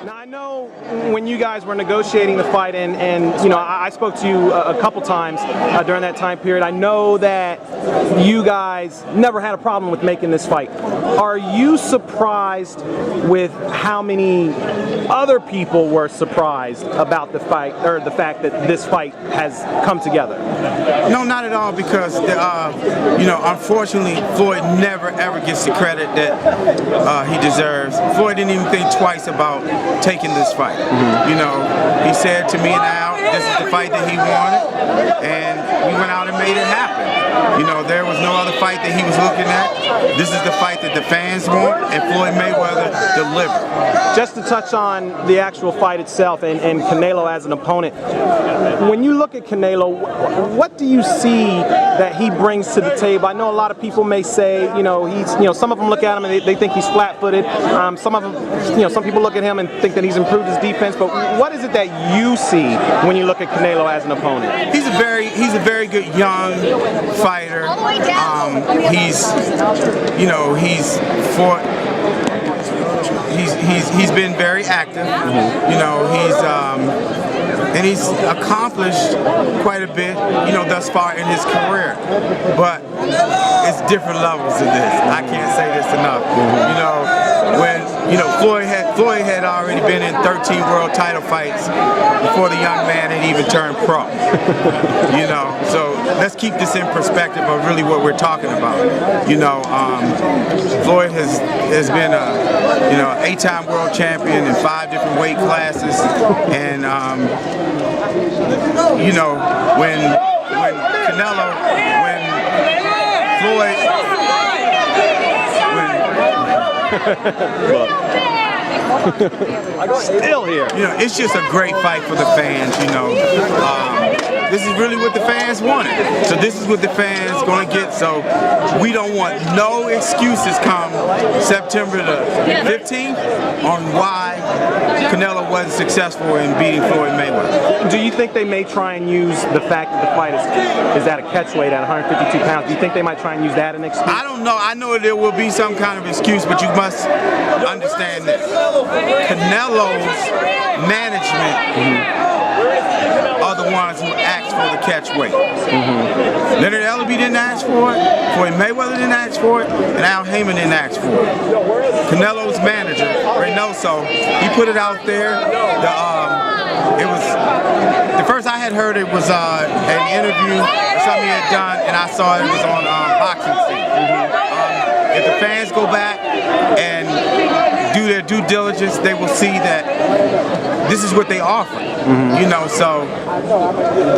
Now I know when you guys were negotiating the fight, and you know, I spoke to you a couple times during that time period. I know that you guys never had a problem with making this fight. Are you surprised with how many other people were surprised about the fight, or the fact that this fight has come together? No, not at all, because you know, unfortunately, Floyd never ever gets the credit that he deserves. Floyd didn't even think twice about taking this fight. You know, he said to me and Al, this is the fight that he wanted, and we went out and made it happen. You know, there was no other fight that he was looking at. This is the fight that the fans want, and Floyd Mayweather delivered. Just to touch on the actual fight itself and Canelo as an opponent, when you look at Canelo, what do you see that he brings to the table? I know a lot of people may say, you know, some of them look at him and they think he's flat-footed. Some of them, you know, some people look at him and think that he's improved his defense. But what is it that you see when you look at Canelo as an opponent? He's a very good young fighter. You know, he's been very active. You know, he's accomplished quite a bit, you know, thus far in his career. But it's different levels of this. I can't say this enough. You know, when Floyd had already been in 13 world title fights before the young man had even turned pro. You know, so let's keep this in perspective of really what we're talking about. You know, Floyd has been a 8-time world champion in 5 different weight classes, and you know, when Floyd. Still here. You know, it's just a great fight for the fans, you know. This is really what the fans wanted. So this is what the fans going to get. So we don't want no excuses come September the 15th on why Canelo wasn't successful in beating Floyd Mayweather. Do you think they may try and use the fact that the fight is at a catchweight at 152 pounds? Do you think they might try and use that as an excuse? I don't know. I know there will be some kind of excuse, but you must understand this. Canelo's management are the ones who asked for the catchweight. Leonard Ellerbe didn't ask for it, Floyd Mayweather didn't ask for it, and Haymon didn't ask for it. Canelo's manager, Reynoso, he put it out there. It was the first I had heard it was an interview or something he had done, and I saw it was on Boxing Scene. If the fans go back and do their due diligence, they will see that this is what they offer. You know, so,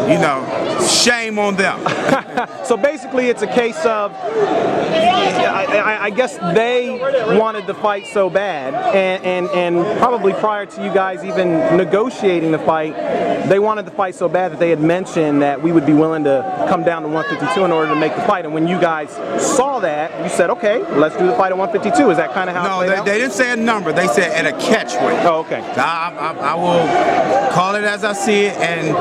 you know, shame on them. So basically it's a case of, I guess they wanted the fight so bad, and probably prior to you guys even negotiating the fight, they wanted the fight so bad that they had mentioned that we would be willing to come down to 152 in order to make the fight. And when you guys saw that, you said, okay, let's do the fight at 152. Is that kind of how it played out? They didn't say a number. They said at a catchweight. Oh, okay. I will call it as I see it, and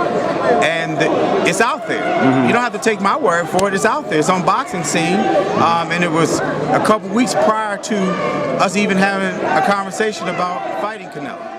it's out there. You don't have to take my word for it. It's out there. It's on Boxing Scene, and it was a couple weeks prior to us even having a conversation about fighting Canelo.